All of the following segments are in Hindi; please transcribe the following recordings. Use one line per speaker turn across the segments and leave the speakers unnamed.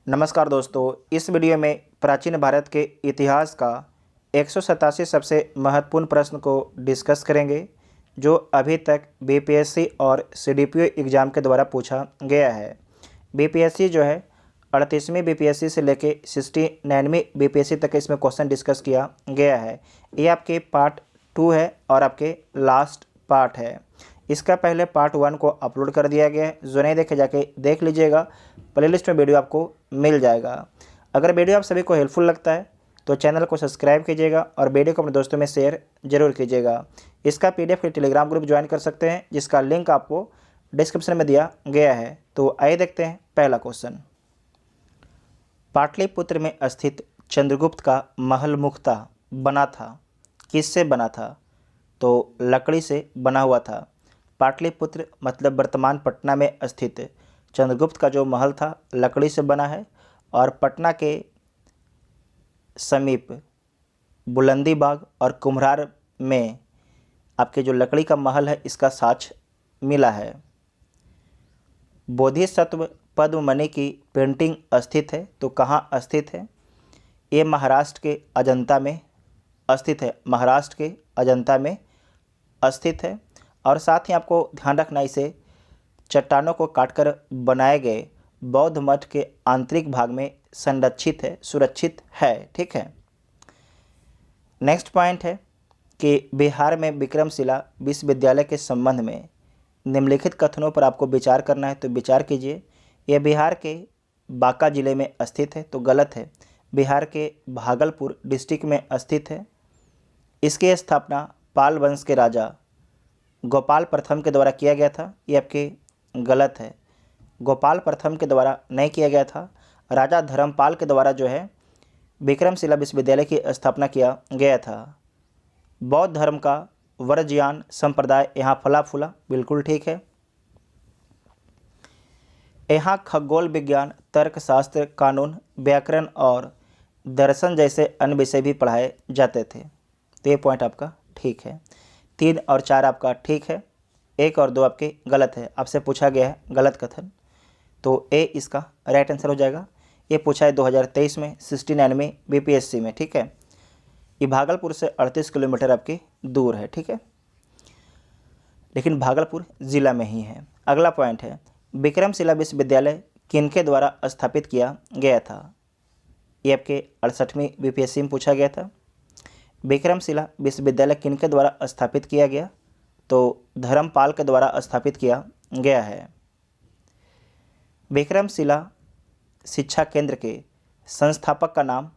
नमस्कार दोस्तों, इस वीडियो में प्राचीन भारत के इतिहास का 187 सबसे महत्वपूर्ण प्रश्न को डिस्कस करेंगे जो अभी तक बीपीएससी और सीडीपीओ एग्ज़ाम के द्वारा पूछा गया है। बीपीएससी जो है 38वीं बीपीएससी से लेके 69वीं बीपीएससी तक इसमें क्वेश्चन डिस्कस किया गया है। ये आपके पार्ट 2 है और आपके लास्ट पार्ट है। इसका पहले पार्ट 1 को अपलोड कर दिया गया है, जो नहीं देखे जाके देख लीजिएगा। प्लेलिस्ट में वीडियो आपको मिल जाएगा। अगर वीडियो आप सभी को हेल्पफुल लगता है तो चैनल को सब्सक्राइब कीजिएगा और वीडियो को अपने दोस्तों में शेयर जरूर कीजिएगा। इसका पीडीएफ के टेलीग्राम ग्रुप ज्वाइन कर सकते हैं, जिसका लिंक आपको डिस्क्रिप्शन में दिया गया है। तो आइए देखते हैं पहला क्वेश्चन। पाटलिपुत्र में स्थित चंद्रगुप्त का महल मुख्यतः बना था, किससे बना था? तो लकड़ी से बना हुआ था। पाटलिपुत्र मतलब वर्तमान पटना में स्थित चंद्रगुप्त का जो महल था लकड़ी से बना है और पटना के समीप बुलंदी बाग और कुम्हरार में आपके जो लकड़ी का महल है इसका साक्ष्य मिला है। बोधिसत्व पद्ममणि की पेंटिंग स्थित है, तो कहाँ स्थित है? ये महाराष्ट्र के अजंता में स्थित है। महाराष्ट्र के अजंता में स्थित है। और साथ ही आपको ध्यान रखना, इसे चट्टानों को काटकर बनाए गए बौद्ध मठ के आंतरिक भाग में संरक्षित है, सुरक्षित है। ठीक है। नेक्स्ट पॉइंट है कि बिहार में विक्रमशिला विश्वविद्यालय के संबंध में निम्नलिखित कथनों पर आपको विचार करना है, तो विचार कीजिए। यह बिहार के बांका जिले में स्थित है, तो गलत है। बिहार के भागलपुर डिस्ट्रिक्ट में स्थित है। इसकी स्थापना पाल वंश के राजा गोपाल प्रथम के द्वारा किया गया था, ये आपके गलत है। गोपाल प्रथम के द्वारा नहीं किया गया था, राजा धर्मपाल के द्वारा जो है विक्रमशिला विश्वविद्यालय की स्थापना किया गया था। बौद्ध धर्म का वज्रयान संप्रदाय यहाँ फला फूला, बिल्कुल ठीक है। यहाँ खगोल विज्ञान, तर्कशास्त्र, कानून, व्याकरण और दर्शन जैसे अन्य विषय भी पढ़ाए जाते थे, तो ये पॉइंट आपका ठीक है। 3 और 4 आपका ठीक है, 1 और 2 आपके गलत है। आपसे पूछा गया है गलत कथन, तो ए इसका राइट आंसर हो जाएगा। ये पूछा है 2023 में 69वीं बीपीएससी में। ठीक है। ये भागलपुर से 38 किलोमीटर आपके दूर है। ठीक है, लेकिन भागलपुर ज़िला में ही है। अगला पॉइंट है, विक्रमशिला विश्वविद्यालय किनके द्वारा स्थापित किया गया था? ये आपके 68वीं बीपीएससी में पूछा गया था। विक्रमशिला विश्वविद्यालय किनके द्वारा स्थापित किया गया? तो धर्मपाल के द्वारा स्थापित किया गया है। विक्रमशिला शिक्षा केंद्र के संस्थापक का नाम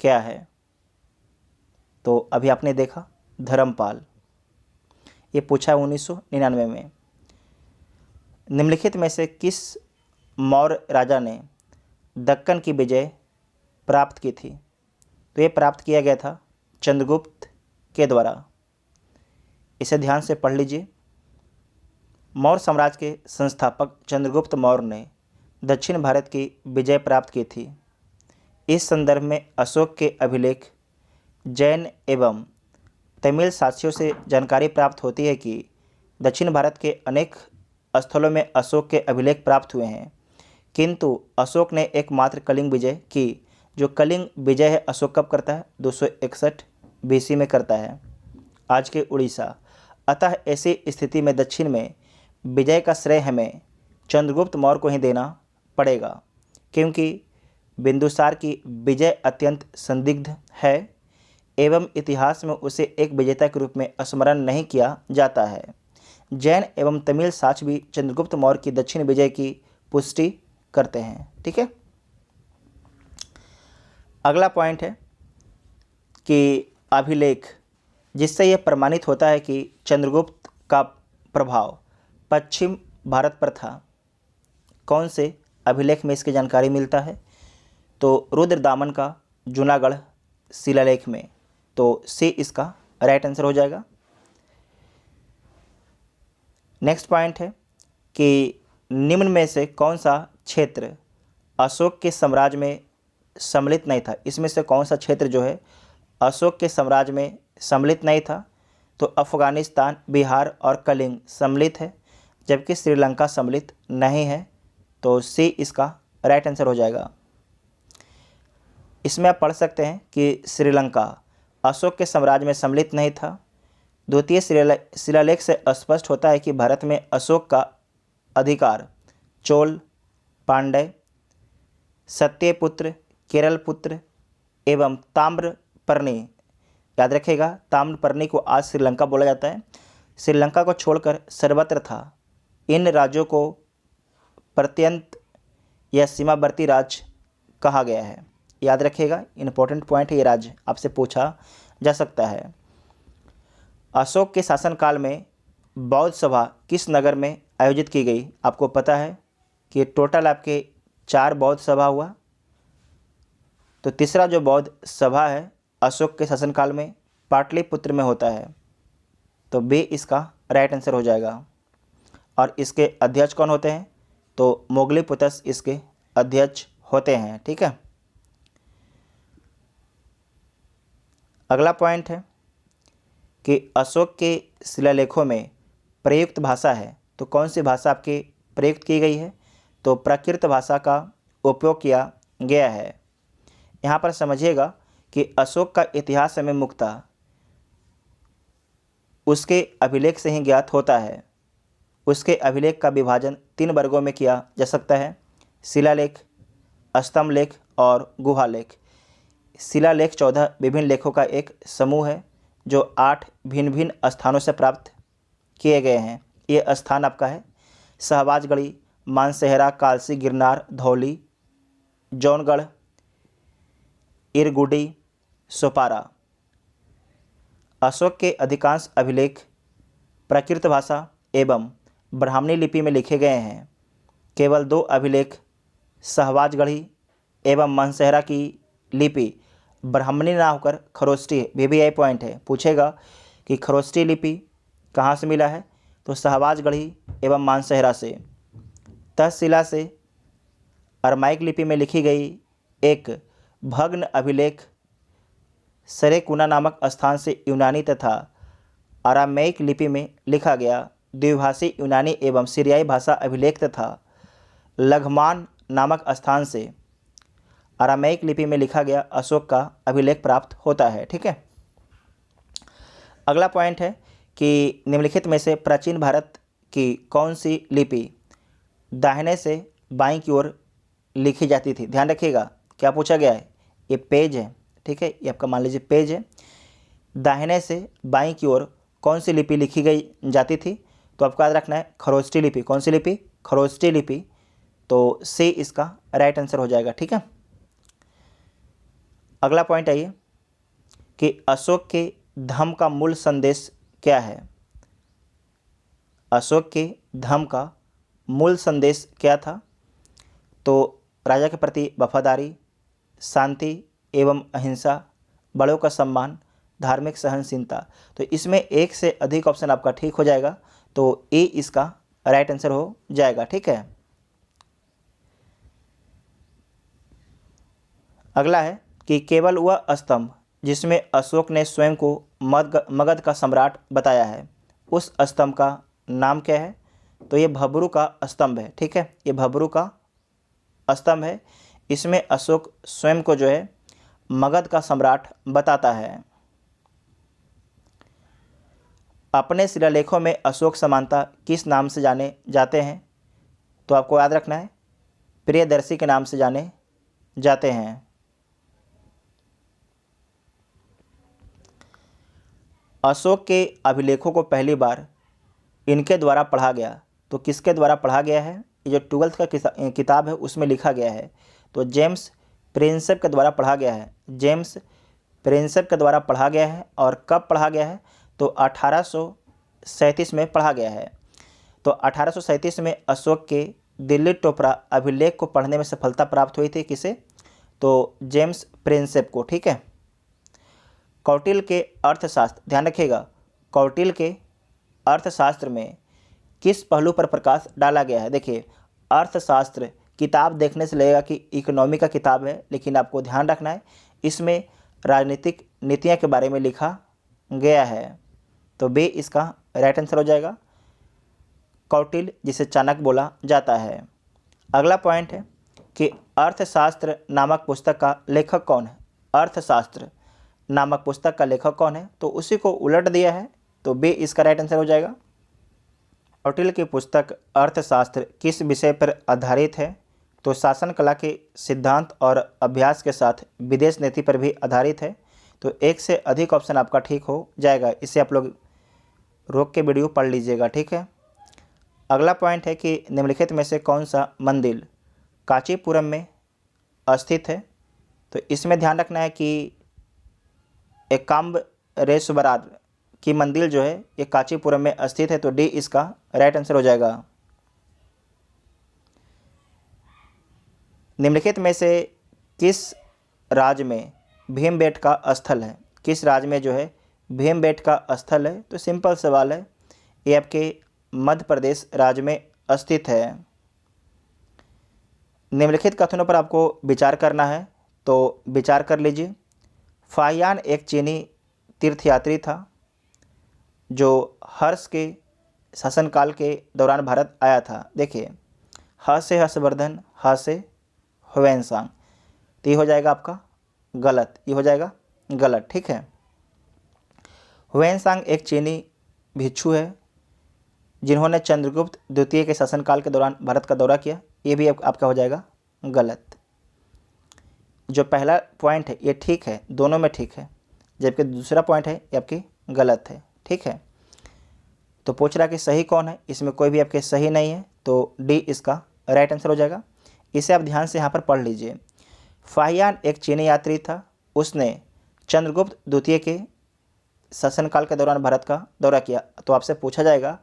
क्या है? तो अभी आपने देखा धर्मपाल, ये पूछा 1999 में। निम्नलिखित में से किस मौर्य राजा ने दक्कन की विजय प्राप्त की थी? तो ये प्राप्त किया गया था चंद्रगुप्त के द्वारा। इसे ध्यान से पढ़ लीजिए। मौर्य साम्राज्य के संस्थापक चंद्रगुप्त मौर्य ने दक्षिण भारत की विजय प्राप्त की थी। इस संदर्भ में अशोक के अभिलेख, जैन एवं तमिल साक्ष्यों से जानकारी प्राप्त होती है कि दक्षिण भारत के अनेक स्थलों में अशोक के अभिलेख प्राप्त हुए हैं, किंतु अशोक ने एकमात्र कलिंग विजय की। जो कलिंग विजय है अशोक कब करता है? 261 बीसी में करता है, आज के उड़ीसा। अतः ऐसी स्थिति में दक्षिण में विजय का श्रेय हमें चंद्रगुप्त मौर्य को ही देना पड़ेगा, क्योंकि बिंदुसार की विजय अत्यंत संदिग्ध है एवं इतिहास में उसे एक विजेता के रूप में स्मरण नहीं किया जाता है। जैन एवं तमिल साक्ष्य भी चंद्रगुप्त मौर्य की दक्षिण विजय की पुष्टि करते हैं। ठीक है। अगला पॉइंट है कि अभिलेख, जिससे यह प्रमाणित होता है कि चंद्रगुप्त का प्रभाव पश्चिम भारत पर था। कौन से अभिलेख में इसकी जानकारी मिलता है? तो रुद्रदामन का जूनागढ़ शिलालेख में, तो सी इसका राइट आंसर हो जाएगा। नेक्स्ट पॉइंट है कि निम्न में से कौन सा क्षेत्र अशोक के साम्राज्य में सम्मिलित नहीं था? इसमें से कौन सा क्षेत्र जो है अशोक के साम्राज्य में सम्मिलित नहीं था? तो अफगानिस्तान, बिहार और कलिंग सम्मिलित है, जबकि श्रीलंका सम्मिलित नहीं है। तो सी इसका राइट आंसर हो जाएगा। इसमें आप पढ़ सकते हैं कि श्रीलंका अशोक के साम्राज्य में सम्मिलित नहीं था। द्वितीय शिलालेख से स्पष्ट होता है कि भारत में अशोक का अधिकार चोल, पांड्य, सत्यपुत्र, केरलपुत्र एवं ताम्रपर्णी, याद रखिएगा ताम्रपर्णी को आज श्रीलंका बोला जाता है, श्रीलंका को छोड़कर सर्वत्र था। इन राज्यों को प्रत्यंत या सीमावर्ती राज्य कहा गया है। याद रखिएगा, इंपॉर्टेंट पॉइंट है, ये राज्य आपसे पूछा जा सकता है। अशोक के शासनकाल में बौद्ध सभा किस नगर में आयोजित की गई? आपको पता है कि टोटल आपके 4 बौद्ध सभा हुआ, तो तीसरा जो बौद्ध सभा है अशोक के शासनकाल में पाटलिपुत्र में होता है, तो बी इसका राइट आंसर हो जाएगा। और इसके अध्यक्ष कौन होते हैं? तो मोगलीपुत्रस इसके अध्यक्ष होते हैं। ठीक है, अगला पॉइंट है कि अशोक के शिलालेखों में प्रयुक्त भाषा है, तो कौन सी भाषा आपकी प्रयुक्त की गई है? तो प्राकृत भाषा का उपयोग किया गया है। यहाँ पर समझिएगा कि अशोक का इतिहास हमें मुख्यतः उसके अभिलेख से ही ज्ञात होता है। उसके अभिलेख का विभाजन 3 वर्गों में किया जा सकता है: शिलालेख, स्तंभ लेख और गुहा लेख। शिलालेख 14 विभिन्न लेखों का एक समूह है जो 8 भिन्न भिन्न स्थानों से प्राप्त किए गए हैं। ये स्थान आपका है शहबाजगढ़ी, मानसेहरा, कालसी, गिरनार, धौली, जौनगढ़, इरगुडी, सोपारा। अशोक के अधिकांश अभिलेख प्राकृत भाषा एवं ब्राह्मणी लिपि में लिखे गए हैं। केवल 2 अभिलेख शहबाजगढ़ी एवं मानसेहरा की लिपि ब्राह्मणी ना होकर खरोष्टी, VVI पॉइंट है, पूछेगा कि खरोष्टी लिपि कहाँ से मिला है? तो शहबाजगढ़ी एवं मानसेहरा से। तक्षशिला से अरमाइक लिपि में लिखी गई एक भग्न अभिलेख सरेकुना नामक स्थान से यूनानी तथा अरामेइक लिपि में लिखा गया द्विभाषी यूनानी एवं सीरियाई भाषा अभिलेख तथा लघमान नामक स्थान से अरामेइक लिपि में लिखा गया अशोक का अभिलेख प्राप्त होता है। ठीक है, अगला पॉइंट है कि निम्नलिखित में से प्राचीन भारत की कौन सी लिपि दाहिने से बाईं की ओर लिखी जाती थी? ध्यान रखिएगा क्या पूछा गया है, ये पेज है। ठीक है, ये आपका मान लीजिए पेज है। दाहिने से बाईं की ओर कौन सी लिपि लिखी गई जाती थी? तो आपको याद रखना है खरोष्टी लिपि। कौन सी लिपि? खरोष्टी लिपि। तो सी इसका राइट आंसर हो जाएगा। ठीक है, अगला पॉइंट आइए कि अशोक के धम्म का मूल संदेश क्या है? अशोक के धम्म का मूल संदेश क्या था? तो राजा के प्रति वफादारी, शांति एवं अहिंसा, बड़ों का सम्मान, धार्मिक सहनशीलता। तो इसमें एक से अधिक ऑप्शन आपका ठीक हो जाएगा, तो ए इसका राइट आंसर हो जाएगा। ठीक है, अगला है कि केवल वह स्तंभ जिसमें अशोक ने स्वयं को मगध का सम्राट बताया है, उस स्तंभ का नाम क्या है? तो ये भब्रू का स्तंभ है। ठीक है, ये भब्रू का स्तंभ है। इसमें अशोक स्वयं को जो है मगध का सम्राट बताता है। अपने शिलालेखों में अशोक समानता किस नाम से जाने जाते हैं? तो आपको याद रखना है प्रियदर्शी के नाम से जाने जाते हैं। अशोक के अभिलेखों को पहली बार इनके द्वारा पढ़ा गया, तो किसके द्वारा पढ़ा गया है? ये जो 12th का किताब है उसमें लिखा गया है, तो जेम्स प्रिंसेप के द्वारा पढ़ा गया है। जेम्स प्रिंसेप के द्वारा पढ़ा गया है। और कब पढ़ा गया है? तो 1837 में पढ़ा गया है। तो 1837 में अशोक के दिल्ली टोपरा अभिलेख को पढ़ने में सफलता प्राप्त हुई थी। किसे? तो जेम्स प्रिंसेप को। ठीक है, कौटिल्य के अर्थशास्त्र, ध्यान रखिएगा कौटिल्य के अर्थशास्त्र में किस पहलू पर प्रकाश डाला गया है? देखिए, अर्थशास्त्र किताब देखने से लगेगा कि इकोनॉमी का किताब है, लेकिन आपको ध्यान रखना है इसमें राजनीतिक नीतियाँ के बारे में लिखा गया है। तो बे इसका राइट आंसर हो जाएगा, कौटिल्य जिसे चाणक्य बोला जाता है। अगला पॉइंट है कि अर्थशास्त्र नामक पुस्तक का लेखक कौन है? अर्थशास्त्र नामक पुस्तक का लेखक कौन है? तो उसी को उलट दिया है, तो बी इसका राइट आंसर हो जाएगा। कौटिल्य की पुस्तक अर्थशास्त्र किस विषय पर आधारित है? तो शासन कला के सिद्धांत और अभ्यास के साथ विदेश नीति पर भी आधारित है। तो एक से अधिक ऑप्शन आपका ठीक हो जाएगा। इसे आप लोग रोक के वीडियो पढ़ लीजिएगा, ठीक है। अगला पॉइंट है कि निम्नलिखित में से कौन सा मंदिर कांचीपुरम में स्थित है? तो इसमें ध्यान रखना है कि एकाम्बरेश्वरार की मंदिर जो है ये कांचीपुरम में स्थित है। तो डी इसका राइट आंसर हो जाएगा। निम्नलिखित में से किस राज्य में भीमबेटका स्थल है? किस राज्य में जो है भीमबेटका स्थल है? तो सिंपल सवाल है, ये आपके मध्य प्रदेश राज्य में स्थित है। निम्नलिखित कथनों पर आपको विचार करना है, तो विचार कर लीजिए। फाहियान एक चीनी तीर्थयात्री था जो हर्ष के शासनकाल के दौरान भारत आया था। देखिए, ह से हर्षवर्धन, ह से ह्वेनसांग, तो ये हो जाएगा आपका गलत, ये हो जाएगा गलत, ठीक है। ह्वेनसांग एक चीनी भिक्षु है जिन्होंने चंद्रगुप्त द्वितीय के शासनकाल के दौरान भारत का दौरा किया। ये भी आपका हो जाएगा गलत। जो पहला पॉइंट है ये ठीक है, दोनों में ठीक है, जबकि दूसरा पॉइंट है ये आपकी गलत है, ठीक है। तो पूछ रहा कि सही कौन है? इसमें कोई भी आपके सही नहीं है, तो डी इसका राइट आंसर हो जाएगा। इसे आप ध्यान से यहाँ पर पढ़ लीजिए। फाहियान एक चीनी यात्री था, उसने चंद्रगुप्त द्वितीय के शासनकाल के दौरान भारत का दौरा किया। तो आपसे पूछा जाएगा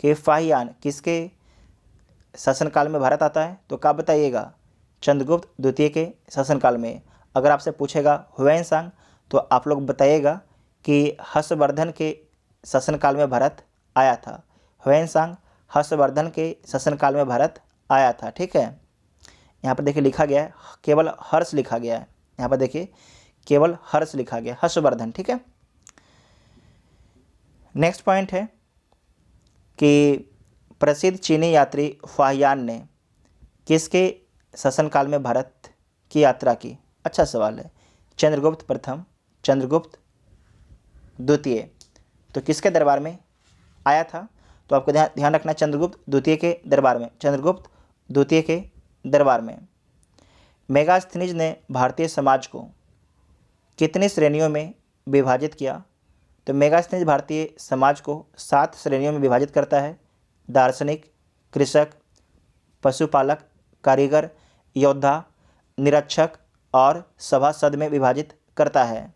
कि फाहियान किसके शासनकाल में भारत आता है? तो कब बताइएगा? चंद्रगुप्त द्वितीय के शासनकाल में। अगर आपसे पूछेगा ह्वेनसांग, तो आप लोग बताइएगा कि हर्षवर्धन के शासनकाल में भारत आया था। ह्वेनसांग हर्षवर्धन के शासनकाल में भारत आया था, ठीक है। यहाँ पर देखिए लिखा गया है, केवल हर्ष लिखा गया है। यहाँ पर देखिए केवल हर्ष लिखा गया, हर्षवर्धन, ठीक है। नेक्स्ट पॉइंट है कि प्रसिद्ध चीनी यात्री फाहियान ने किसके शासनकाल में भारत की यात्रा की? अच्छा सवाल है। चंद्रगुप्त प्रथम, चंद्रगुप्त द्वितीय, तो किसके दरबार में आया था? तो आपको ध्यान रखना, चंद्रगुप्त द्वितीय के दरबार में, चंद्रगुप्त द्वितीय के दरबार में। मेगास्थनीज ने भारतीय समाज को कितनी श्रेणियों में विभाजित किया? तो मेगास्थनीज भारतीय समाज को 7 श्रेणियों में विभाजित करता है। दार्शनिक, कृषक, पशुपालक, कारीगर, योद्धा, निरीक्षक और सभासद में विभाजित करता है।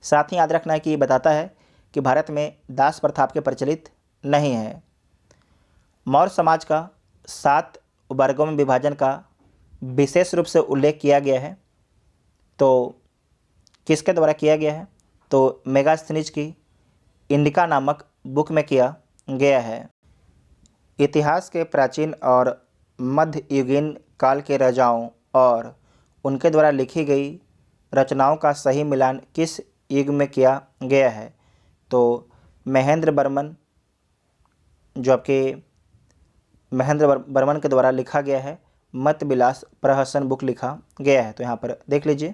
साथ ही याद रखना है कि ये बताता है कि भारत में दास प्रथा आपके प्रचलित नहीं है। मौर्य समाज का 7 वर्गों में विभाजन का विशेष रूप से उल्लेख किया गया है। तो किसके द्वारा किया गया है? तो मेगास्थनीज की इंडिका नामक बुक में किया गया है। इतिहास के प्राचीन और मध्ययुगीन काल के राजाओं और उनके द्वारा लिखी गई रचनाओं का सही मिलान किस युग में किया गया है? तो महेंद्र वर्मन, जो आपके महेंद्र वर्मन के द्वारा लिखा गया है, मत विलास प्रहसन बुक लिखा गया है। तो यहाँ पर देख लीजिए,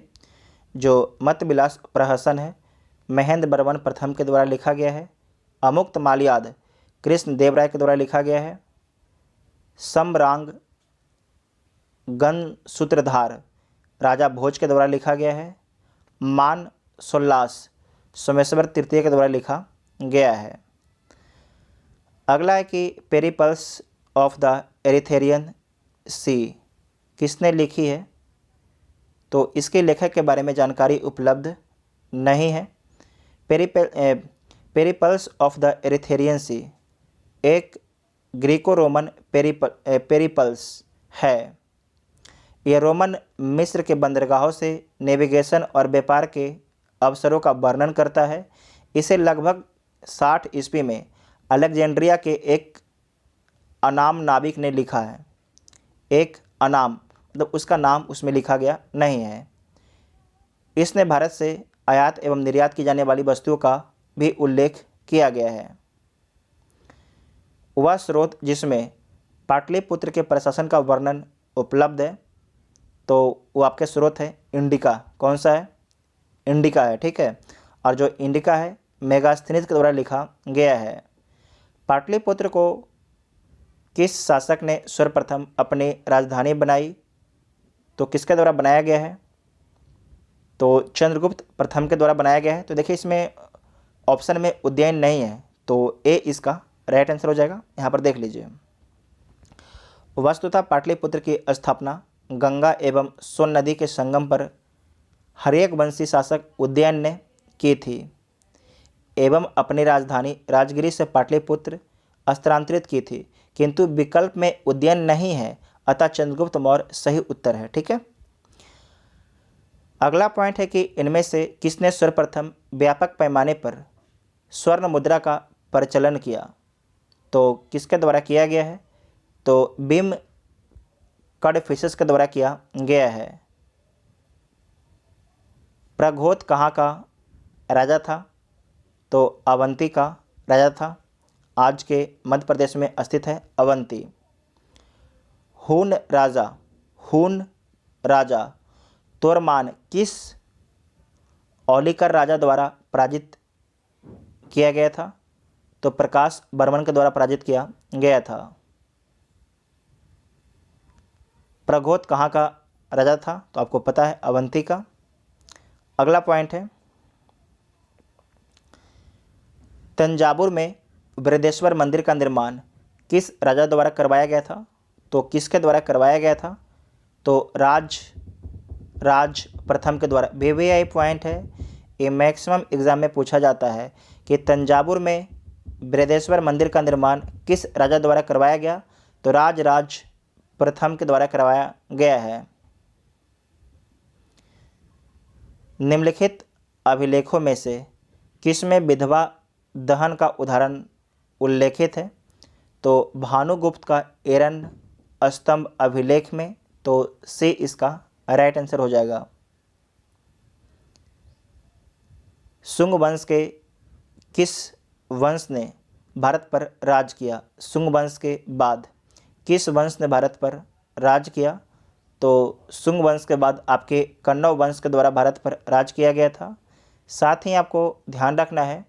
जो मत विलास प्रहसन है महेंद्र वर्मन प्रथम के द्वारा लिखा गया है। अमुक्त माल्याद कृष्ण देव राय के द्वारा लिखा गया है। सम्रांग गण सूत्रधार राजा भोज के द्वारा लिखा गया है। मान सोल्लास सोमेश्वर तृतीय के द्वारा लिखा गया है। अगला है कि पेरिपल्स ऑफ द एरिथेरियन सी किसने लिखी है? तो इसके लेखक के बारे में जानकारी उपलब्ध नहीं है। पेरिपल्स ऑफ द एरिथेरियन सी एक ग्रीको रोमन पेरिपल्स है। यह रोमन मिस्र के बंदरगाहों से नेविगेशन और व्यापार के अवसरों का वर्णन करता है। इसे लगभग 60 ईस्वी में अलेक्जेंड्रिया के एक अनाम नाविक ने लिखा है। एक अनाम मतलब उसका नाम उसमें लिखा गया नहीं है। इसने भारत से आयात एवं निर्यात की जाने वाली वस्तुओं का भी उल्लेख किया गया है। वह स्रोत जिसमें पाटलिपुत्र के प्रशासन का वर्णन उपलब्ध है, तो वो आपके स्रोत है इंडिका। कौन सा है? इंडिका है, ठीक है। और जो इंडिका है मेगास्थनीज के द्वारा लिखा गया है। पाटलिपुत्र को किस शासक ने सर्वप्रथम अपनी राजधानी बनाई? तो किसके द्वारा बनाया गया है? तो चंद्रगुप्त प्रथम के द्वारा बनाया गया है। तो देखिए इसमें ऑप्शन में उज्जैन नहीं है, तो ए इसका राइट आंसर हो जाएगा। यहाँ पर देख लीजिए, वस्तुतः पाटलिपुत्र की स्थापना गंगा एवं सोन नदी के संगम पर हर्यक वंशी शासक उदयन ने की थी एवं अपनी राजधानी राजगिरी से पाटलिपुत्र स्थानांतरित की थी, किंतु विकल्प में उदयन नहीं है, अतः चंद्रगुप्त मौर्य सही उत्तर है, ठीक है। अगला पॉइंट है कि इनमें से किसने सर्वप्रथम व्यापक पैमाने पर स्वर्ण मुद्रा का प्रचलन किया? तो किसके द्वारा किया गया है? तो बिम कडफिसेस के द्वारा किया गया है। प्रघोत कहाँ का राजा था? तो अवंती का राजा था। आज के मध्य प्रदेश में स्थित है अवंती। हून राजा तोरमान किस औलिकर राजा द्वारा पराजित किया गया था? तो प्रकाश वर्मन के द्वारा पराजित किया गया था। प्रघोत कहाँ का राजा था? तो आपको पता है अवंती का। अगला पॉइंट है, तंजावुर में बृहदेश्वर मंदिर का निर्माण किस राजा द्वारा करवाया गया था? तो किसके द्वारा करवाया गया था? तो राज प्रथम के द्वारा। वीवीआई पॉइंट है, ये मैक्सिमम एग्जाम में पूछा जाता है कि तंजावुर में बृहदेश्वर मंदिर का निर्माण किस राजा द्वारा करवाया गया? तो राज प्रथम के द्वारा करवाया गया है। निम्नलिखित अभिलेखों में से किसमें विधवा दहन का उदाहरण उल्लेखित है? तो भानुगुप्त का एरन स्तंभ अभिलेख में। तो सी इसका राइट आंसर हो जाएगा। शुंग वंश के किस वंश ने भारत पर राज किया? शुंग वंश के बाद किस वंश ने भारत पर राज किया? तो शुंग वंश के बाद आपके कण्व वंश के द्वारा भारत पर राज किया गया था। साथ ही आपको ध्यान रखना है,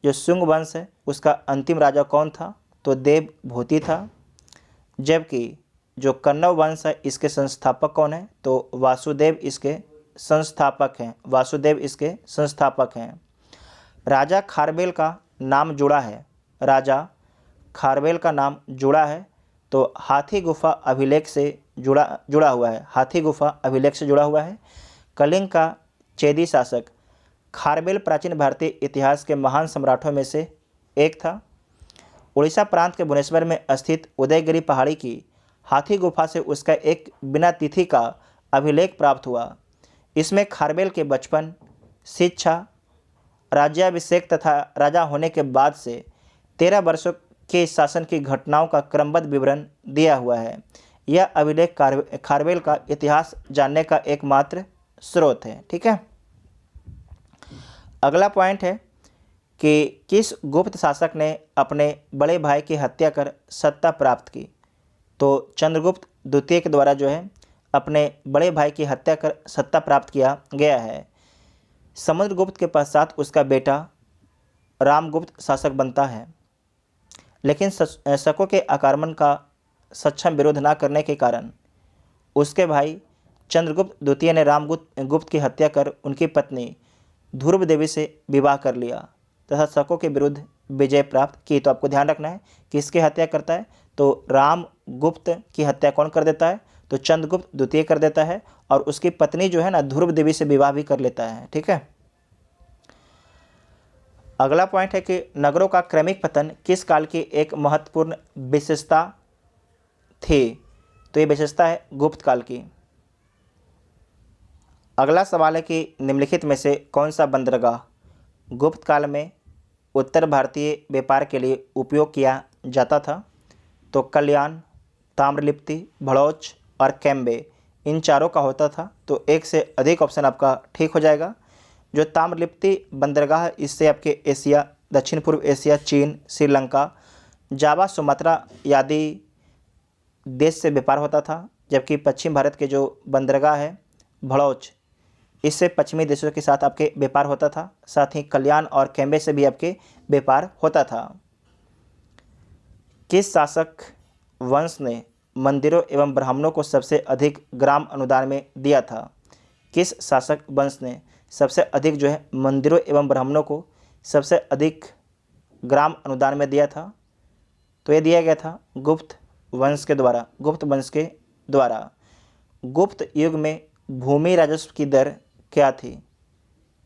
जो शुंग वंश है उसका अंतिम राजा कौन था? तो देवभूति था। जबकि जो कण्व वंश है इसके संस्थापक कौन है? तो वासुदेव इसके संस्थापक हैं। वासुदेव इसके संस्थापक हैं। राजा खारवेल का नाम जुड़ा है। राजा खारवेल का नाम जुड़ा है, तो हाथी गुफा अभिलेख से जुड़ा हुआ है। हाथी गुफा अभिलेख से जुड़ा हुआ है। कलिंग का चेदी शासक खारवेल प्राचीन भारतीय इतिहास के महान सम्राटों में से एक था। उड़ीसा प्रांत के भुवनेश्वर में स्थित उदयगिरी पहाड़ी की हाथी गुफा से उसका एक बिना तिथि का अभिलेख प्राप्त हुआ। इसमें खारवेल के बचपन, शिक्षा, राज्याभिषेक तथा राजा होने के बाद से 13 वर्षों के शासन की घटनाओं का क्रमबद्ध विवरण दिया हुआ है। यह अभिलेख खारवेल का इतिहास जानने का एकमात्र स्रोत है, ठीक है। अगला पॉइंट है कि किस गुप्त शासक ने अपने बड़े भाई की हत्या कर सत्ता प्राप्त की? तो चंद्रगुप्त द्वितीय के द्वारा जो है अपने बड़े भाई की हत्या कर सत्ता प्राप्त किया गया है। समुद्रगुप्त के पश्चात उसका बेटा रामगुप्त शासक बनता है, लेकिन शकों के आक्रमण का सक्षम विरोध न करने के कारण उसके भाई चंद्रगुप्त द्वितीय ने रामगुप्त की हत्या कर उनकी पत्नी ध्रुव देवी से विवाह कर लिया तथा शकों के विरुद्ध विजय प्राप्त की। तो आपको ध्यान रखना है किसकी हत्या करता है? तो रामगुप्त की हत्या कौन कर देता है? तो चंद्रगुप्त द्वितीय कर देता है, और उसकी पत्नी जो है ना ध्रुव देवी से विवाह भी कर लेता है, ठीक है। अगला पॉइंट है कि नगरों का क्रमिक पतन किस काल की एक महत्वपूर्ण विशेषता थी? तो ये विशेषता है गुप्त काल की। अगला सवाल है कि निम्नलिखित में से कौन सा बंदरगाह गुप्त काल में उत्तर भारतीय व्यापार के लिए उपयोग किया जाता था? तो कल्याण, ताम्रलिप्ति, भड़ौच और कैम्बे, इन चारों का होता था। तो एक से अधिक ऑप्शन आपका ठीक हो जाएगा। जो ताम्रलिप्ति बंदरगाह है इससे आपके एशिया, दक्षिण पूर्व एशिया, चीन, श्रीलंका, जावा, सुमात्रा आदि देश से व्यापार होता था। जबकि पश्चिम भारत के जो बंदरगाह है भड़ौच, इससे पश्चिमी देशों के साथ आपके व्यापार होता था। साथ ही कल्याण और कैम्बे से भी आपके व्यापार होता था। किस शासक वंश ने मंदिरों एवं ब्राह्मणों को सबसे अधिक ग्राम अनुदान में दिया था? किस शासक वंश ने सबसे अधिक जो है मंदिरों एवं ब्राह्मणों को सबसे अधिक ग्राम अनुदान में दिया था? तो ये दिया गया था गुप्त वंश के द्वारा। गुप्त वंश के द्वारा गुप्त युग में भूमि राजस्व की दर क्या थी?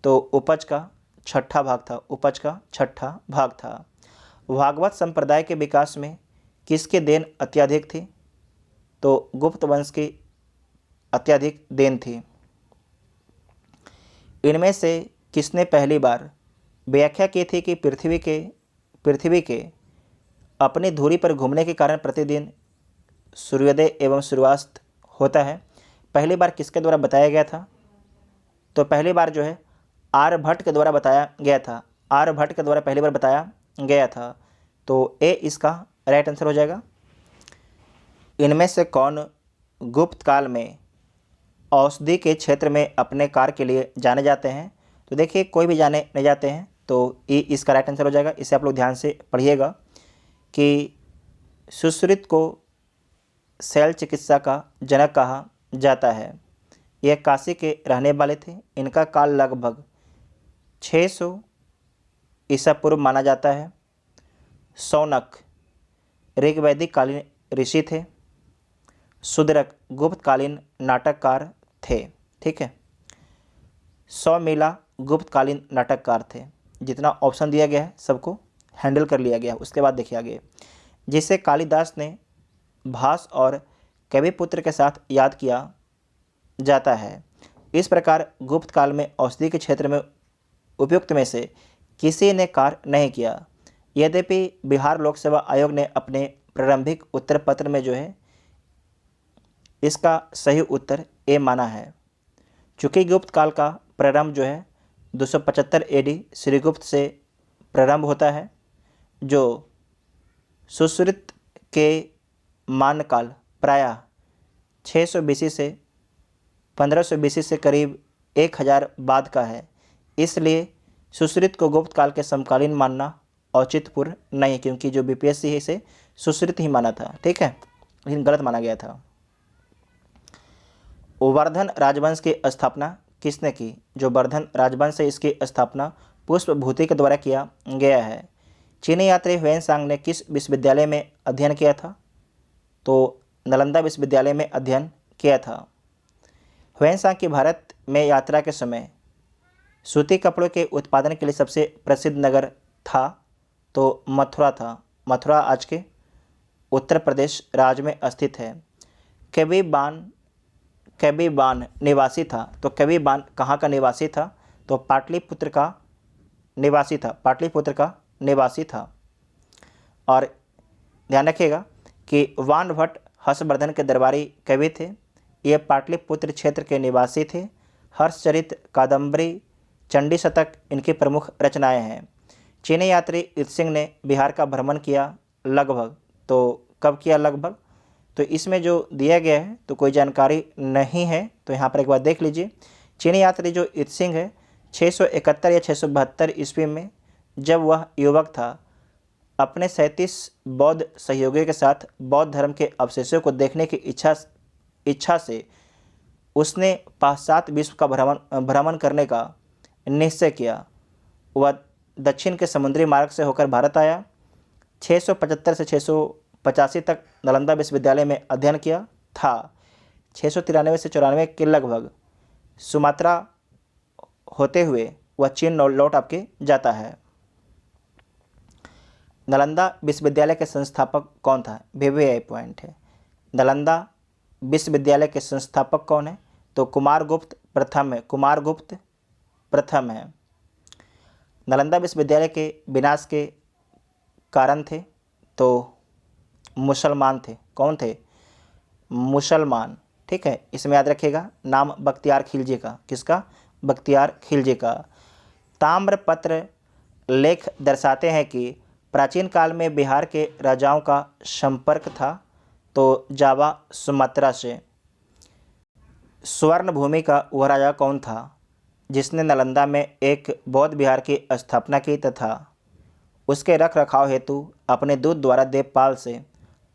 तो उपज का छठा भाग था। उपज का छठा भाग था। भागवत संप्रदाय के विकास में किसकी देन अत्यधिक थी? तो गुप्त वंश की अत्यधिक देन थी। इनमें से किसने पहली बार व्याख्या की थी कि पृथ्वी के अपनी धुरी पर घूमने के कारण प्रतिदिन सूर्योदय एवं सूर्यास्त होता है? पहली बार किसके द्वारा बताया गया था? तो पहली बार जो है आर्यभट्ट के द्वारा बताया गया था। आर्यभट्ट के द्वारा पहली बार बताया गया था। तो ए इसका राइट आंसर हो जाएगा। इनमें से कौन गुप्त काल में औषधि के क्षेत्र में अपने कार्य के लिए जाने जाते हैं? तो देखिए कोई भी जाने नहीं जाते हैं, तो ए इसका राइट आंसर हो जाएगा। इसे आप लोग ध्यान से पढ़िएगा कि सुश्रुत को शैल चिकित्सा का जनक कहा जाता है। यह काशी के रहने वाले थे। इनका काल लगभग 600 ईसा पूर्व माना जाता है। शौनक ऋग्वैदिक कालीन ऋषि थे। शूद्रक गुप्त कालीन नाटककार थे। ठीक है, सौमिला गुप्त कालीन नाटककार थे। जितना ऑप्शन दिया गया है सबको हैंडल कर लिया गया। उसके बाद देखिए आगे, जिसे कालिदास ने भास और कविपुत्र के साथ याद किया जाता है। इस प्रकार गुप्त काल में औषधि के क्षेत्र में उपयुक्त में से किसी ने कार्य नहीं किया। यद्यपि बिहार लोक सेवा आयोग ने अपने प्रारंभिक उत्तर पत्र में जो है इसका सही उत्तर ए माना है। चूँकि गुप्त काल का प्रारंभ जो है 275 एडी श्रीगुप्त से प्रारंभ होता है, जो सुश्रुत के मानकाल प्रायः 600 बीसी से 1500 बीसी से करीब 1000 बाद का है। इसलिए सुश्रुत को गुप्त काल के समकालीन मानना औचित्यपूर्ण नहीं, क्योंकि जो बीपीएससी है इसे सुश्रुत ही माना था। ठीक है, लेकिन गलत माना गया था। वर्धन राजवंश की स्थापना किसने की? जो वर्धन राजवंश है इसकी स्थापना पुष्पभूति के द्वारा किया गया है। चीनी यात्री ह्वेनसांग ने किस विश्वविद्यालय में अध्ययन किया था? तो नालंदा विश्वविद्यालय में अध्ययन किया था। ह्वेनसांग की भारत में यात्रा के समय सूती कपड़ों के उत्पादन के लिए सबसे प्रसिद्ध नगर था, तो मथुरा था। मथुरा आज के उत्तर प्रदेश राज्य में स्थित है। कविबान निवासी था, तो कविबान कहाँ का निवासी था? तो पाटलिपुत्र का निवासी था। पाटलिपुत्र का निवासी था। और ध्यान रखिएगा कि वान भट्ट हर्षवर्धन के दरबारी कवि थे। ये पाटलिपुत्र क्षेत्र के निवासी थे। हर्षचरित, कादम्बरी, चंडी शतक इनकी प्रमुख रचनाएं हैं। चीनी यात्री इत्सिंग ने बिहार का भ्रमण किया लगभग, तो कब किया लगभग? तो इसमें जो दिया गया है तो कोई जानकारी नहीं है, तो यहाँ पर एक बार देख लीजिए। चीनी यात्री जो इत्सिंग है 671 या 672 ईस्वी में जब वह युवक था, अपने 37 बौद्ध सहयोगियों के साथ बौद्ध धर्म के अवशेषों को देखने की इच्छा से उसने पाश्चात्य विश्व का भ्रमण करने का निश्चय किया। वह दक्षिण के समुद्री मार्ग से होकर भारत आया। 675 से 685 तक नालंदा विश्वविद्यालय में अध्ययन किया था। 693 से 94 के लगभग सुमात्रा होते हुए वह चीन लौट आपके जाता है। नालंदा विश्वविद्यालय के संस्थापक कौन था? VVI पॉइंट है। नालंदा विश्वविद्यालय के संस्थापक कौन है? तो कुमारगुप्त प्रथम है। कुमारगुप्त प्रथम है। नालंदा विश्वविद्यालय के विनाश के कारण थे तो मुसलमान थे। कौन थे? मुसलमान। ठीक है, इसमें याद रखिएगा नाम बख्तियार खिलजी का। किसका? बख्तियार खिलजी का। ताम्रपत्र लेख दर्शाते हैं कि प्राचीन काल में बिहार के राजाओं का संपर्क था, तो जावा सुमात्रा से। स्वर्ण भूमि का वह राजा कौन था जिसने नालंदा में एक बौद्ध विहार की स्थापना की तथा उसके रख रखाव हेतु अपने दूत द्वारा देवपाल से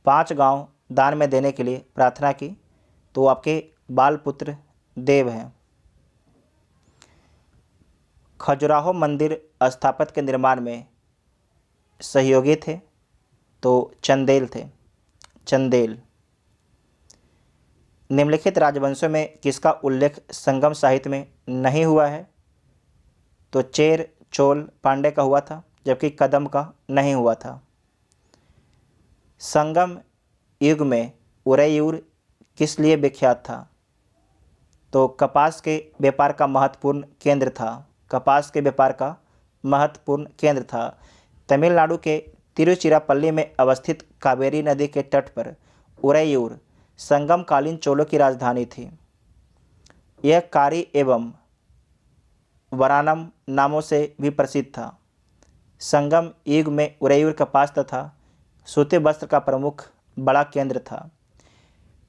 5 गांव दान में देने के लिए प्रार्थना की? तो आपके बालपुत्र देव हैं। खजुराहो मंदिर स्थापत के निर्माण में सहयोगी थे? तो चंदेल थे, चंदेल। निम्नलिखित राजवंशों में किसका उल्लेख संगम साहित्य में नहीं हुआ है? तो चेर, चोल, पांड्य का हुआ था, जबकि कदम का नहीं हुआ था। संगम युग में उरैयूर किस लिए विख्यात था? तो कपास के व्यापार का महत्वपूर्ण केंद्र था, कपास के व्यापार का महत्वपूर्ण केंद्र था। तमिलनाडु के तिरुचिरापल्ली में अवस्थित कावेरी नदी के तट पर उरैयूर संगमकालीन चोलों की राजधानी थी। यह कारी एवं वरानम नामों से भी प्रसिद्ध था। संगम युग में उरैयूर कपास तथा सूती वस्त्र का प्रमुख बड़ा केंद्र था।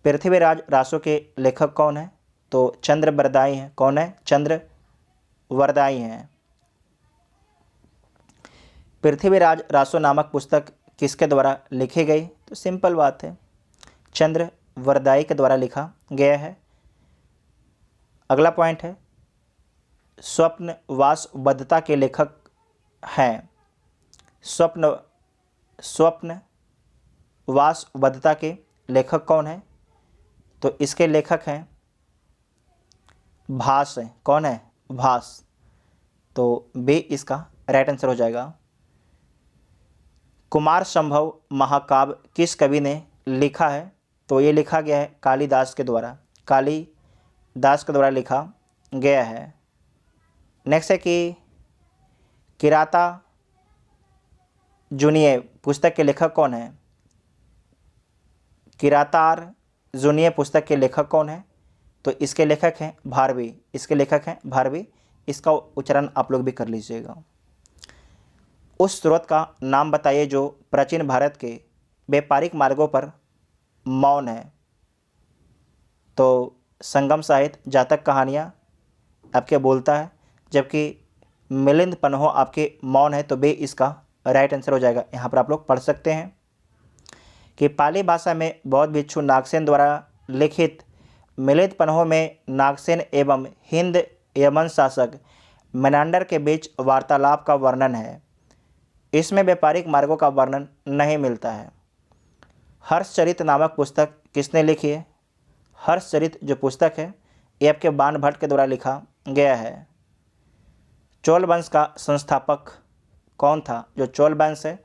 पृथ्वीराज रासो के लेखक कौन है? तो चंद्रवरदायी हैं। कौन है? चंद्रवरदायी हैं। पृथ्वीराज रासो नामक पुस्तक किसके द्वारा लिखी गई? तो सिंपल बात है, चंद्रवरदायी के द्वारा लिखा गया है। अगला पॉइंट है, स्वप्नवासवदत्ता के लेखक हैं। स्वप्नवासवदत्ता के लेखक कौन है? तो इसके लेखक हैं भास हैं। कौन है? भास। तो बी इसका राइट आंसर हो जाएगा। कुमार संभव महाकाव्य किस कवि ने लिखा है? तो ये लिखा गया है कालिदास के द्वारा, कालिदास के द्वारा लिखा गया है। नेक्स्ट है कि किराता जुनिये पुस्तक के लेखक कौन है? किरातार जुनिये पुस्तक के लेखक कौन है? तो इसके लेखक हैं भारवी। इसके लेखक हैं भारवी। इसका उच्चारण आप लोग भी कर लीजिएगा। उस स्रोत का नाम बताइए जो प्राचीन भारत के व्यापारिक मार्गों पर मौन है। तो संगम साहित्य, जातक कहानियाँ आपके बोलता है, जबकि मिलिंद पन्हो आपके मौन है। तो बे इसका राइट आंसर हो जाएगा। यहाँ पर आप लोग पढ़ सकते हैं कि पाली भाषा में बौद्ध भिक्षु नागसेन द्वारा लिखित मिलिंद पन्हो में नागसेन एवं हिंद यमन शासक मेनांडर के बीच वार्तालाप का वर्णन है। इसमें व्यापारिक मार्गों का वर्णन नहीं मिलता है। हर्षचरित नामक पुस्तक किसने लिखी है? हर्षचरित जो पुस्तक है ये आपके बाणभट्ट के द्वारा लिखा गया है। चोल वंश का संस्थापक कौन था? जो चोल वंश है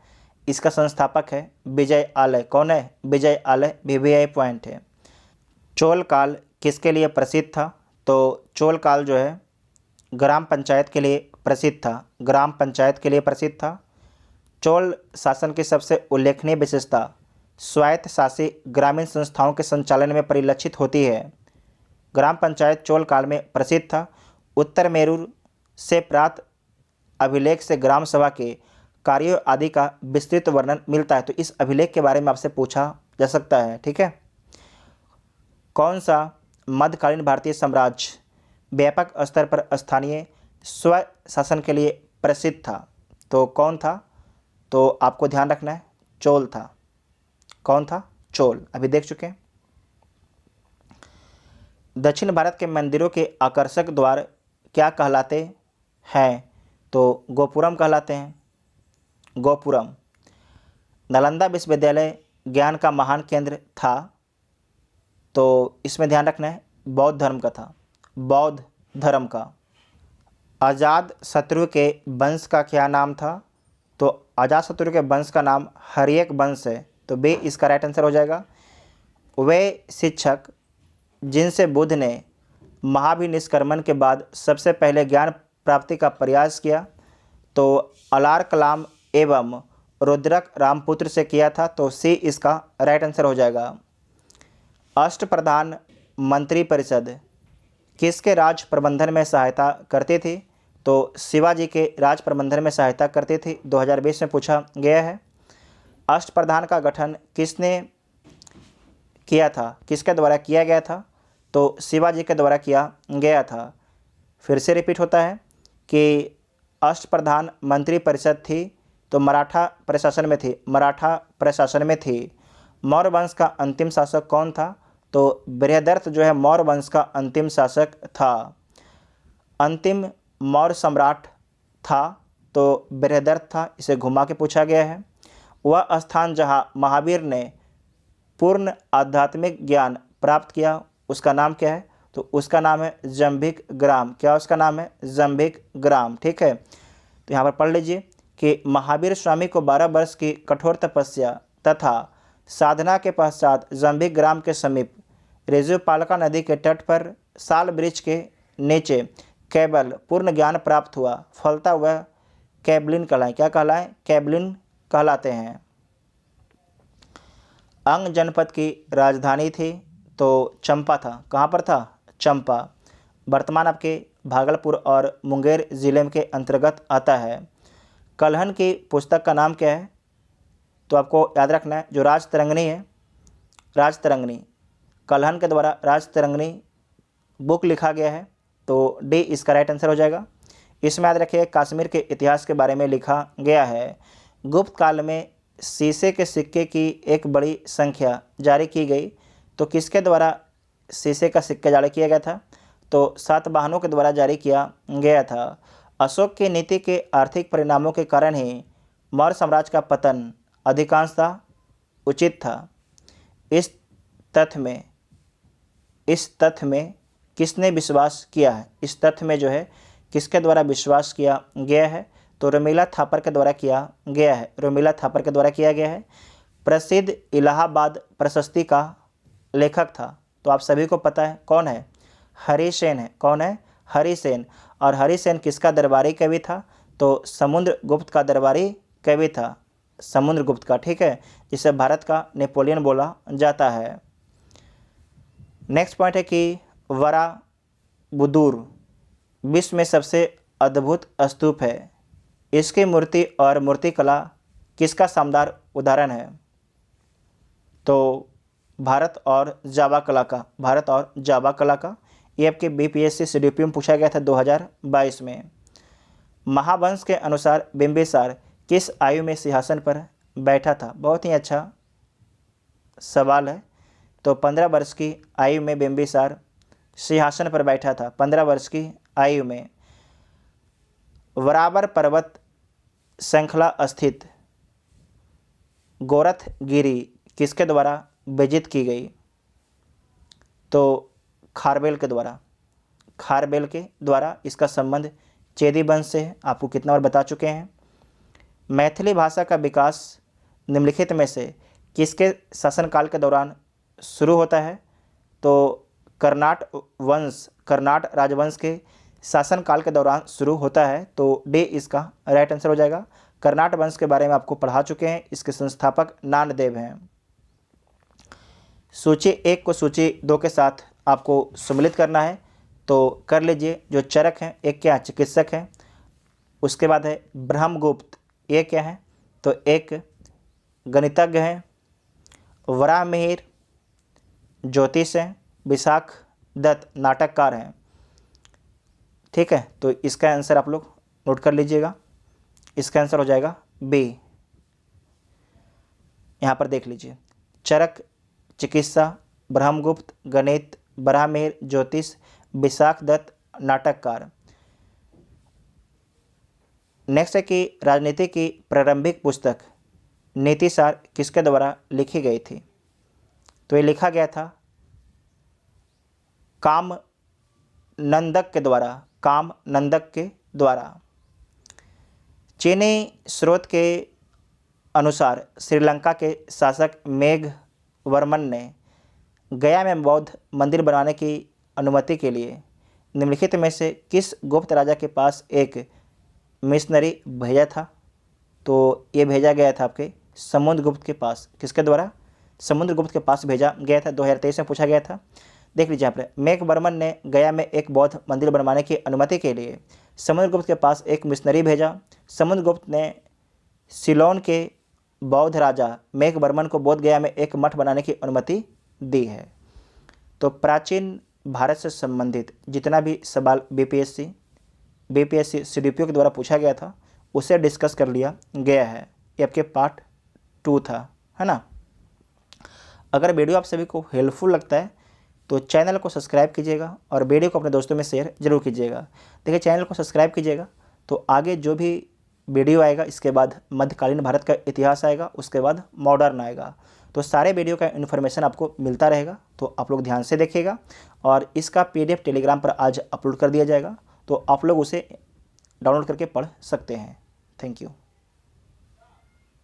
इसका संस्थापक है विजय आलय। कौन है? विजय आलय। VVI पॉइंट है। चोल काल किसके लिए प्रसिद्ध था? तो चोल काल जो है ग्राम पंचायत के लिए प्रसिद्ध था, ग्राम पंचायत के लिए प्रसिद्ध था। चोल शासन की सबसे उल्लेखनीय विशेषता स्वायत्त शासी ग्रामीण संस्थाओं के संचालन में परिलक्षित होती है। ग्राम पंचायत चोल काल में प्रसिद्ध था। उत्तर मेरूर से प्राप्त अभिलेख से ग्राम सभा के कार्यों आदि का विस्तृत वर्णन मिलता है। तो इस अभिलेख के बारे में आपसे पूछा जा सकता है। ठीक है, कौन सा मध्यकालीन भारतीय साम्राज्य व्यापक स्तर पर स्थानीय स्व शासन के लिए प्रसिद्ध था? तो कौन था? तो आपको ध्यान रखना है, चोल था। कौन था? चोल। अभी देख चुके हैं। दक्षिण भारत के मंदिरों के आकर्षक द्वार क्या कहलाते हैं? तो गोपुरम कहलाते हैं, गोपुरम। नालंदा विश्वविद्यालय ज्ञान का महान केंद्र था। तो इसमें ध्यान रखना है बौद्ध धर्म का था, बौद्ध धर्म का। अजात शत्रु के वंश का क्या नाम था? तो अजात शत्रु के वंश का नाम हर्यक वंश है। तो बे इसका राइट आंसर हो जाएगा। वे शिक्षक जिनसे बुद्ध ने महाभिनिष्क्रमण के बाद सबसे पहले ज्ञान प्राप्ति का प्रयास किया, तो अलार कलाम एवं रुद्रक रामपुत्र से किया था। तो सी इसका राइट आंसर हो जाएगा। अष्टप्रधान मंत्री परिषद किसके राज प्रबंधन में सहायता करती थी? तो शिवाजी के राज प्रबंधन में सहायता करती थी। 2020 में पूछा गया है। अष्टप्रधान का गठन किसने किया था? किसके द्वारा किया गया था? तो शिवाजी के द्वारा किया गया था। फिर से रिपीट होता है कि अष्टप्रधान मंत्री परिषद थी तो मराठा प्रशासन में थी, मराठा प्रशासन में थी। मौर्य वंश का अंतिम शासक कौन था? तो बृहदर्थ जो है मौर्य वंश का अंतिम शासक था। अंतिम मौर्य सम्राट था तो बृहदर्थ था, इसे घुमा के पूछा गया है। वह स्थान जहाँ महावीर ने पूर्ण आध्यात्मिक ज्ञान प्राप्त किया उसका नाम क्या है? तो उसका नाम है जंभिक ग्राम। क्या उसका नाम है? जंभिक ग्राम। ठीक है, तो यहाँ पर पढ़ लीजिए कि महावीर स्वामी को 12 वर्ष की कठोर तपस्या तथा साधना के पश्चात जंभिक ग्राम के समीप रेजुपालका नदी के तट पर साल वृक्ष के नीचे केवल पूर्ण ज्ञान प्राप्त हुआ। फलता वह कैबलिन कहलाए। क्या कहलाए? कैबलिन कहलाते हैं। अंग जनपद की राजधानी थी तो चंपा था। कहाँ पर था? चंपा। वर्तमान आपके भागलपुर और मुंगेर जिले के अंतर्गत आता है। कल्हन की पुस्तक का नाम क्या है? तो आपको याद रखना है जो राजतरंगिणी है, राजतरंगिणी, कल्हन के द्वारा राजतरंगिणी बुक लिखा गया है, तो डी इसका राइट आंसर हो जाएगा। इसमें याद रखिए कश्मीर के इतिहास के बारे में लिखा गया है। गुप्त काल में शीशे के सिक्के की एक बड़ी संख्या जारी की गई, तो किसके द्वारा शीशे का सिक्का जारी किया गया था? तो सातवाहनों के द्वारा जारी किया गया था। अशोक की नीति के आर्थिक परिणामों के कारण ही मौर्य साम्राज्य का पतन अधिकांशतः उचित था। इस तथ्य में किसने विश्वास किया है? इस तथ्य में जो है किसके द्वारा विश्वास किया गया है? तो रोमिला थापर के द्वारा किया गया है। रोमिला थापर के द्वारा किया गया है। प्रसिद्ध इलाहाबाद प्रशस्ति का लेखक था, तो आप सभी को पता है कौन है? हरिसेन है। कौन है? हरिसेन। और हरिसेन किसका दरबारी कवि था? तो समुद्रगुप्त का दरबारी कवि था, समुद्रगुप्त का। ठीक है, जिसे भारत का नेपोलियन बोला जाता है। नेक्स्ट पॉइंट है कि वराबुदूर विश्व में सबसे अद्भुत स्तूप है। इसकी मूर्ति और मूर्तिकला किसका शानदार उदाहरण है? तो भारत और जावा कला का, भारत और जावा कला का। ये आपके बीपीएससी सीडीपी में पूछा गया था 2022 में। महावंश के अनुसार बिंबिसार किस आयु में सिंहासन पर बैठा था? बहुत ही अच्छा सवाल है। तो 15 वर्ष की आयु में बिंबिसार सिंहासन पर बैठा था, 15 वर्ष की आयु में। वराबर पर्वत श्रृंखला स्थित गोरखगिरी किसके द्वारा विजित की गई? तो खारवेल के द्वारा, खारवेल के द्वारा। इसका संबंध चेदी वंश से है, आपको कितना बार बता चुके हैं। मैथिली भाषा का विकास निम्नलिखित में से किसके शासनकाल के दौरान शुरू होता है? तो कर्नाट राजवंश के शासनकाल के दौरान शुरू होता है, तो डी इसका राइट आंसर हो जाएगा। कर्नाट वंश के बारे में आपको पढ़ा चुके हैं, इसके संस्थापक नानदेव हैं। सूची 1 को सूची 2 के साथ आपको सम्मिलित करना है, तो कर लीजिए। जो चरक हैं, एक क्या चिकित्सक हैं, उसके बाद है ब्रह्मगुप्त, ये क्या है? तो एक गणितज्ञ हैं। वराहमिहिर ज्योतिष हैं। विशाख दत्त नाटककार हैं। ठीक है, तो इसका आंसर आप लोग नोट कर लीजिएगा। इसका आंसर हो जाएगा बी। यहाँ पर देख लीजिए, चरक चिकित्सा, ब्रह्मगुप्त गणित, वराहमिहिर ज्योतिष, विशाख दत्त नाटककार। नेक्स्ट है कि राजनीति की प्रारंभिक पुस्तक नीतिसार किसके द्वारा लिखी गई थी? तो ये लिखा गया था कामनंदक के द्वारा, कामनंदक के द्वारा। चीनी स्रोत के अनुसार श्रीलंका के शासक मेघवर्मन ने गया में बौद्ध मंदिर बनाने की अनुमति के लिए निम्नलिखित में से किस गुप्त राजा के पास एक मिशनरी भेजा था? तो ये भेजा गया था आपके समुद्रगुप्त के पास। किसके द्वारा? समुद्रगुप्त के पास भेजा गया था। 2023 में पूछा गया था। देख लीजिए यहाँ पर, मेघवर्मन ने गया में एक बौद्ध मंदिर बनवाने की अनुमति के लिए समुद्रगुप्त के पास एक मिशनरी भेजा। समुद्रगुप्त ने सिलोन के बौद्ध राजा मेघवर्मन को बोध गया में एक मठ बनाने की अनुमति दी है। तो प्राचीन भारत से संबंधित जितना भी सवाल बीपीएससी सीडीपीओ के द्वारा पूछा गया था उसे डिस्कस कर लिया गया है। ये आपके पार्ट 2 था, है ना। अगर वीडियो आप सभी को हेल्पफुल लगता है तो चैनल को सब्सक्राइब कीजिएगा और वीडियो को अपने दोस्तों में शेयर जरूर कीजिएगा। देखिए, चैनल को सब्सक्राइब कीजिएगा तो आगे जो भी वीडियो आएगा, इसके बाद मध्यकालीन भारत का इतिहास आएगा, उसके बाद मॉडर्न आएगा, तो सारे वीडियो का इन्फॉर्मेशन आपको मिलता रहेगा। तो आप लोग ध्यान से देखिएगा और इसका PDF टेलीग्राम पर आज अपलोड कर दिया जाएगा, तो आप लोग उसे डाउनलोड करके पढ़ सकते हैं। Thank you.